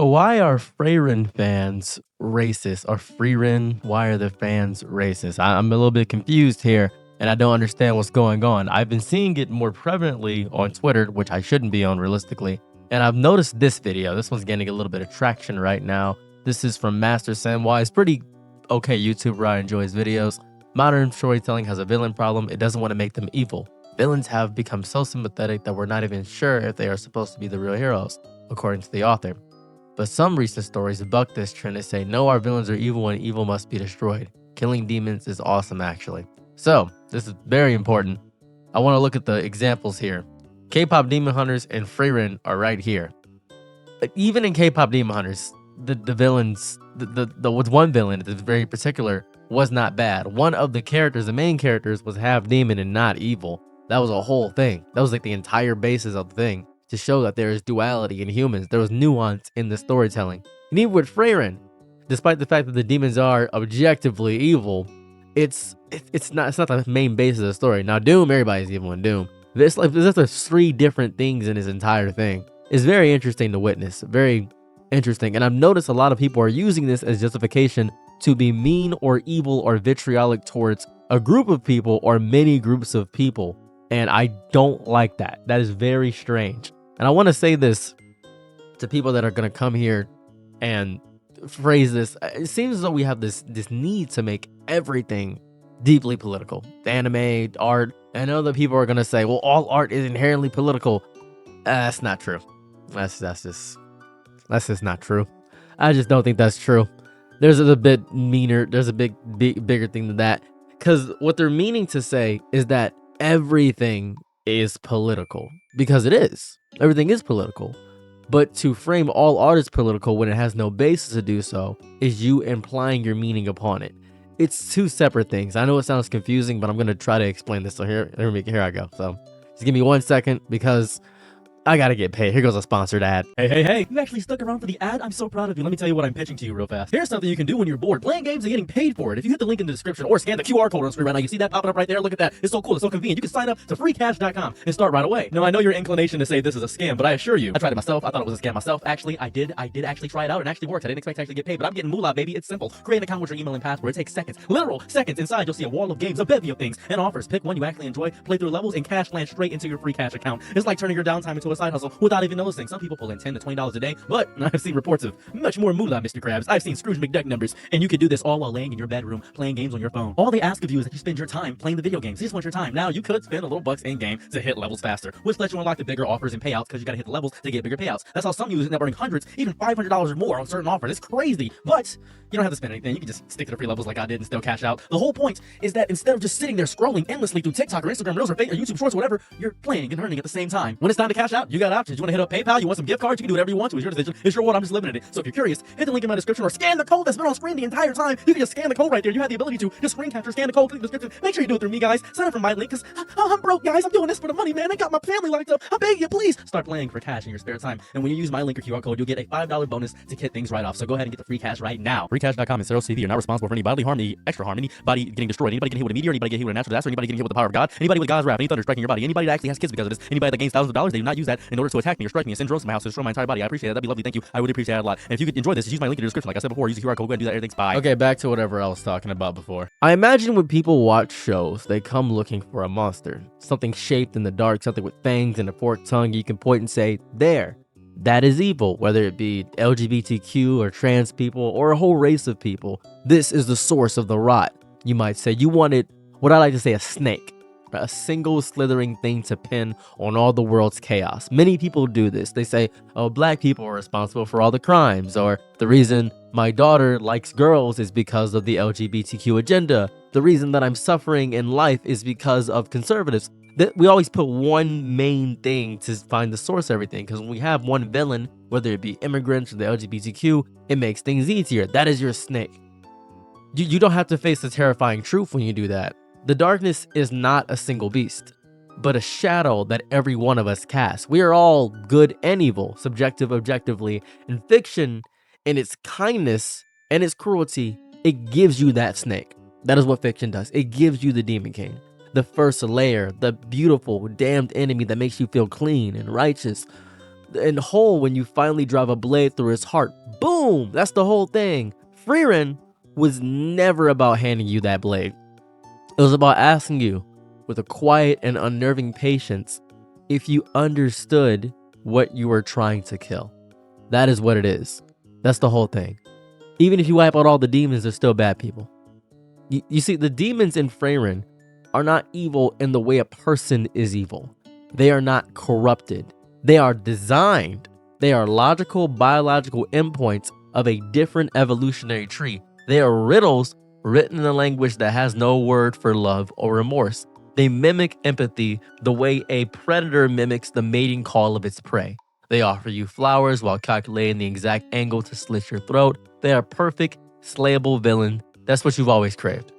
Why are Frieren fans racist? Or Frieren, why are the fans racist? I'm a little bit confused here, and I don't understand what's going on. I've been seeing it more prevalently on Twitter, which I shouldn't be on realistically. And I've noticed this video. This one's getting a little bit of traction right now. This is from Master Samwise. It's pretty okay YouTuber. I enjoy his videos. Modern storytelling has a villain problem. It doesn't want to make them evil. Villains have become so sympathetic that we're not even sure if they are supposed to be the real heroes, according to the author. But some recent stories buck this trend and say, no, our villains are evil and evil must be destroyed. Killing demons is awesome, actually. So, this is very important. I want to look at the examples here. K-pop Demon Hunters and Frieren are right here. But even in K-pop Demon Hunters, the villains, the one villain that's very particular was not bad. One of the characters, the main characters, was half demon and not evil. That was a whole thing. That was like the entire basis of the thing, to show that there is duality in humans. There was nuance in the storytelling. And even with Frieren, despite the fact that the demons are objectively evil, it's not the main basis of the story. Now Doom, everybody's evil in Doom. There's three different things in his entire thing. It's very interesting to witness. Very interesting. And I've noticed a lot of people are using this as justification to be mean or evil or vitriolic towards a group of people or many groups of people. And I don't like that. That is very strange. And I want to say this to people that are going to come here and phrase this. It seems as though we have this need to make everything deeply political. The anime, art. I know that people are going to say, well, all art is inherently political. That's not true. That's just not true. I just don't think that's true. There's a bit meaner. There's a bigger thing than that. Because what they're meaning to say is that everything is political, because it is. Everything is political. But to frame all art as political when it has no basis to do so is you implying your meaning upon it. It's two separate things. I know it sounds confusing, but I'm going to try to explain this. So here I go. So just give me 1 second, because I gotta get paid. Here goes a sponsored ad. Hey, you actually stuck around for the ad? I'm so proud of you. Let me tell you what I'm pitching to you real fast. Here's something you can do when you're bored, playing games and getting paid for it. If you hit the link in the description or scan the QR code on the screen right now, you see that popping up right there? Look at that. It's so cool. It's so convenient. You can sign up to freecash.com and start right away. Now, I know your inclination to say this is a scam, but I assure you, I tried it myself. I thought it was a scam myself. Actually, I did actually try it out and actually worked. I didn't expect to actually get paid, but I'm getting moolah, baby. It's simple. Create an account with your email and password. It takes seconds. Literal seconds. Inside, you'll see a wall of games, a bevy of things, and offers. Pick one you actually enjoy, play through levels, and cash land straight into your free cash account. It's like turning your downtime into a side hustle without even noticing. Some people pull in $10 to $20 a day, but I've seen reports of much more moolah, Mr. Krabs. I've seen Scrooge McDuck numbers, and you could do this all while laying in your bedroom, playing games on your phone. All they ask of you is that you spend your time playing the video games. They just want your time. Now, you could spend a little bucks in-game to hit levels faster, which lets you unlock the bigger offers and payouts, because you gotta hit the levels to get bigger payouts. That's how some use it, that earning hundreds, even $500 or more on certain offers. It's crazy, but you don't have to spend anything. You can just stick to the free levels like I did and still cash out. The whole point is that instead of just sitting there scrolling endlessly through TikTok or Instagram Reels or YouTube Shorts or whatever, you're playing and earning at the same time. When it's time to cash out, you got options. You want to hit up PayPal, you want some gift cards, you can do whatever you want to. It's your decision. It's your world. I'm just living in it. So if you're curious, hit the link in my description or scan the code that's been on screen the entire time. You can just scan the code right there. You have the ability to just screen capture, scan the code, click the description. Make sure you do it through me, guys. Sign up for my link, because I'm broke, guys. I'm doing this for the money, man. I got my family locked up. I beg you, please start playing for cash in your spare time. And when you use my link or QR code, you'll get a $5 bonus to kick things right off. So go ahead and get the free cash right now. Freecash.com and CV are not responsible for any bodily harm, any extra harm, anybody getting destroyed, anybody getting hit with a meteor, anybody getting hit with a natural disaster, anybody getting hit with the power of God, anybody with God's wrath, any thunder striking your body, anybody that actually has kids because of this, anybody that gains thousands of dollars, they do not use that in order to attack me or strike me and send drones to my house to destroy my entire body. I appreciate it. That'd be lovely. Thank you. I would appreciate that a lot. And if you could enjoy this, just use my link in the description. Like I said before, use the QR code, go ahead and do that. Everything's bye. Okay, back to whatever I was talking about before. I imagine when people watch shows, they come looking for a monster. Something shaped in the dark, something with fangs and a forked tongue. You can point and say, there. That is evil, whether it be LGBTQ or trans people or a whole race of people. This is the source of the rot. You might say you wanted, what I like to say, a snake. A single slithering thing to pin on all the world's chaos. Many people do this. They say, oh, black people are responsible for all the crimes, or the reason my daughter likes girls is because of the LGBTQ agenda. The reason that I'm suffering in life is because of conservatives. We always put one main thing to find the source of everything, because when we have one villain, whether it be immigrants or the LGBTQ, it makes things easier. That is your snake. You don't have to face the terrifying truth when you do that. The darkness is not a single beast, but a shadow that every one of us casts. We are all good and evil, subjective, objectively. And fiction, in its kindness and its cruelty, it gives you that snake. That is what fiction does. It gives you the Demon King, the first layer, the beautiful, damned enemy that makes you feel clean and righteous. And Hole, when you finally drive a blade through his heart, boom, that's the whole thing. Frieren was never about handing you that blade. It was about asking you, with a quiet and unnerving patience, if you understood what you were trying to kill. That is what it is. That's the whole thing. Even if you wipe out all the demons, they're still bad people. You see, the demons in Frieren are not evil in the way a person is evil. They are not corrupted. They are designed. They are logical, biological endpoints of a different evolutionary tree. They are riddles written in a language that has no word for love or remorse. They mimic empathy the way a predator mimics the mating call of its prey. They offer you flowers while calculating the exact angle to slit your throat. They are perfect, slayable villain. That's what you've always craved.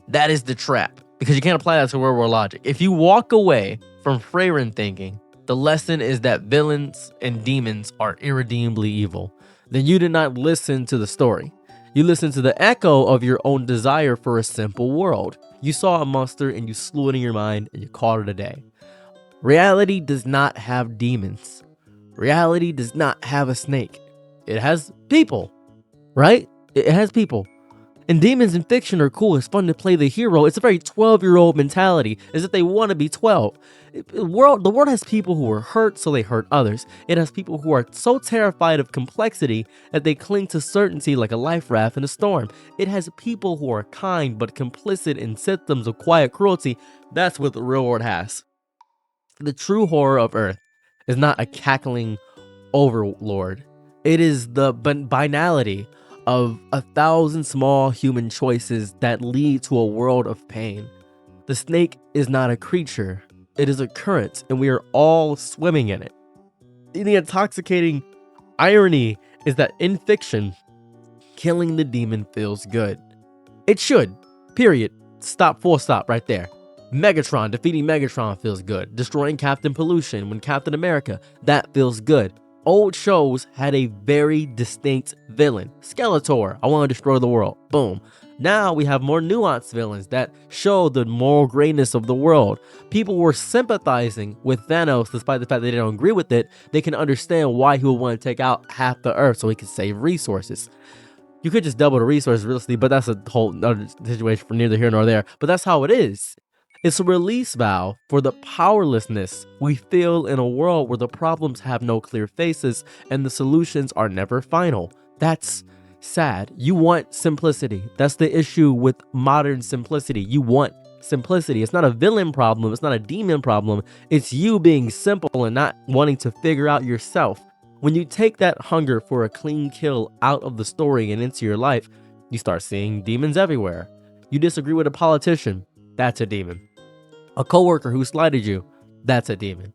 That is the trap, because you can't apply that to real world logic. If you walk away from Frieren thinking the lesson is that villains and demons are irredeemably evil, then you did not listen to the story. You listened to the echo of your own desire for a simple world. You saw a monster and you slew it in your mind and you called it a day. Reality does not have demons. Reality does not have a snake. It has people, right? It has people. And demons in fiction are cool. It's fun to play the hero. It's a very 12-year-old mentality, as if they want to be 12. The world has people who are hurt, so they hurt others. It has people who are so terrified of complexity that they cling to certainty like a life raft in a storm. It has people who are kind but complicit in symptoms of quiet cruelty. That's what the real world has. The true horror of Earth is not a cackling overlord. It is the banality of 1,000 small human choices that lead to a world of pain. The snake is not a creature, it is a current, and we are all swimming in it. The intoxicating irony is that in fiction, killing the demon feels good. It should, period. Stop, full stop, right there. Megatron, defeating Megatron feels good. Destroying Captain Pollution when Captain America, that feels good. Old shows had a very distinct villain. Skeletor, I want to destroy the world. Boom. Now we have more nuanced villains that show the moral greatness of the world. People were sympathizing with Thanos despite the fact they don't agree with it. They can understand why he would want to take out half the Earth so he can save resources. You could just double the resources realistically, but that's a whole other situation for neither here nor there. But that's how it is. It's a release valve for the powerlessness we feel in a world where the problems have no clear faces and the solutions are never final. That's sad. You want simplicity. That's the issue with modern simplicity. You want simplicity. It's not a villain problem. It's not a demon problem. It's you being simple and not wanting to figure out yourself. When you take that hunger for a clean kill out of the story and into your life, you start seeing demons everywhere. You disagree with a politician, that's a demon. A coworker who slighted you, that's a demon.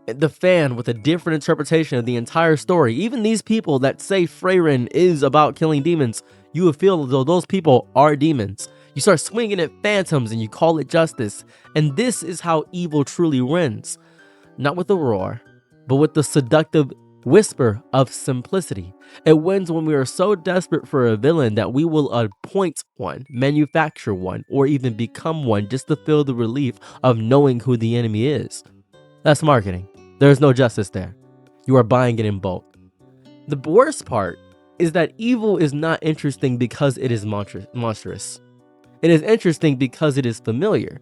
The fan with a different interpretation of the entire story, even these people that say Frieren is about killing demons, you would feel as though those people are demons. You start swinging at phantoms and you call it justice. And this is how evil truly wins. Not with a roar, but with the seductive whisper of simplicity. It wins when we are so desperate for a villain that we will appoint one, manufacture one, or even become one just to feel the relief of knowing who the enemy is. That's marketing. There's no justice there. You are buying it in bulk. The worst part is that evil is not interesting because it is monstrous. It is interesting because it is familiar.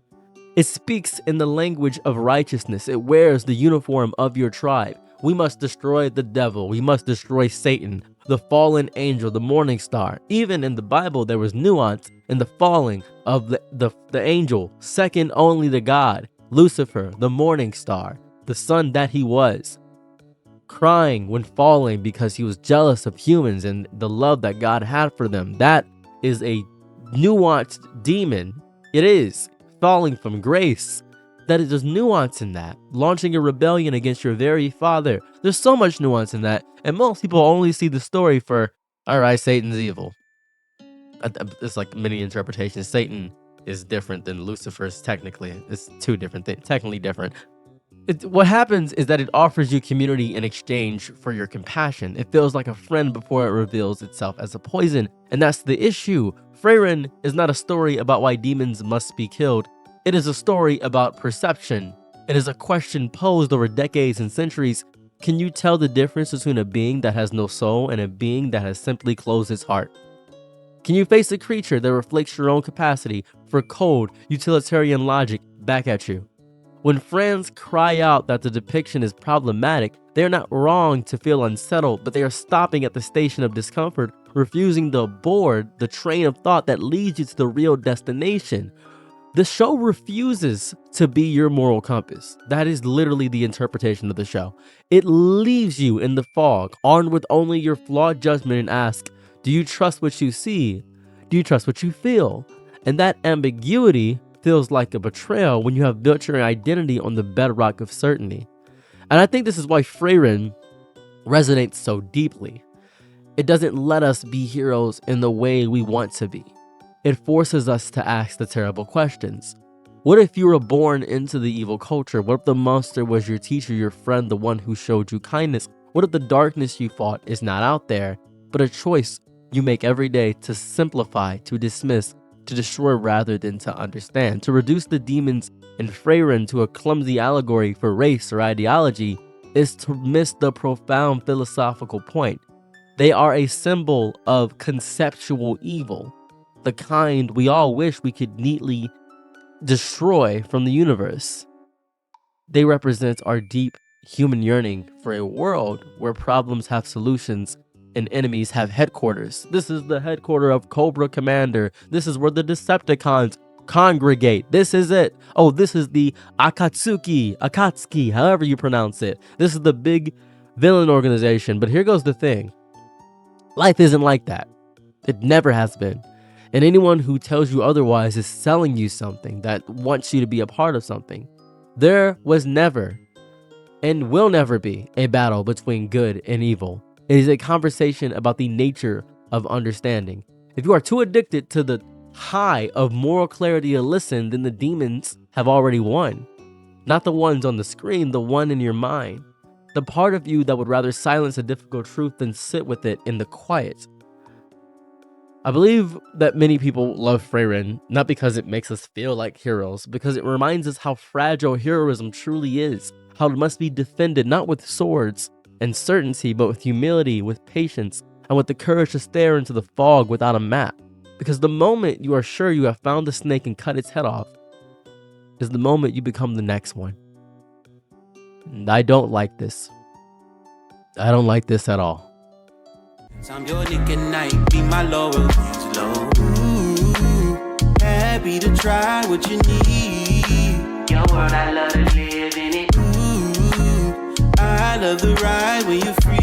It speaks in the language of righteousness. It wears the uniform of your tribe. We must destroy the devil. We must destroy Satan, the fallen angel, the morning star. Even in the Bible, there was nuance in the falling of the angel, second only to God, Lucifer, the morning star, the son that he was, crying when falling because he was jealous of humans and the love that God had for them. That is a nuanced demon. It is falling from grace. That is, there's nuance in that. Launching a rebellion against your very father. There's so much nuance in that. And most people only see the story for, all right, Satan's evil. It's like many interpretations. Satan is different than Lucifer's technically. It's two different things, technically different. What happens is that it offers you community in exchange for your compassion. It feels like a friend before it reveals itself as a poison. And that's the issue. Frieren is not a story about why demons must be killed. It is a story about perception. It is a question posed over decades and centuries. Can you tell the difference between a being that has no soul and a being that has simply closed its heart? Can you face a creature that reflects your own capacity for cold, utilitarian logic back at you? When friends cry out that the depiction is problematic, they are not wrong to feel unsettled, but they are stopping at the station of discomfort, refusing to board the train of thought that leads you to the real destination. The show refuses to be your moral compass. That is literally the interpretation of the show. It leaves you in the fog, armed with only your flawed judgment, and asks, do you trust what you see? Do you trust what you feel? And that ambiguity feels like a betrayal when you have built your identity on the bedrock of certainty. And I think this is why Frieren resonates so deeply. It doesn't let us be heroes in the way we want to be. It forces us to ask the terrible questions. What if you were born into the evil culture? What if the monster was your teacher, your friend, the one who showed you kindness? What if the darkness you fought is not out there, but a choice you make every day to simplify, to dismiss, to destroy rather than to understand? To reduce the demons in Frieren to a clumsy allegory for race or ideology is to miss the profound philosophical point. They are a symbol of conceptual evil, the kind we all wish we could neatly destroy from the universe. They represent our deep human yearning for a world where problems have solutions and enemies have headquarters. This is the headquarter of Cobra Commander. This is where the Decepticons congregate. This is it. Oh, this is the Akatsuki, however you pronounce it. This is the big villain organization. But here goes the thing. Life isn't like that. It never has been. And anyone who tells you otherwise is selling you something, that wants you to be a part of something. There was never and will never be a battle between good and evil. It is a conversation about the nature of understanding. If you are too addicted to the high of moral clarity to listen, then the demons have already won. Not the ones on the screen, the one in your mind. The part of you that would rather silence a difficult truth than sit with it in the quiet. I believe that many people love Frieren, not because it makes us feel like heroes, because it reminds us how fragile heroism truly is, how it must be defended not with swords and certainty, but with humility, with patience, and with the courage to stare into the fog without a map. Because the moment you are sure you have found the snake and cut its head off is the moment you become the next one. And I don't like this. I don't like this at all. I'm your Nick at night, be my Laurel Angelo. Ooh, happy to try what you need. Your world, I love to live in it. Ooh, I love the ride when you're free.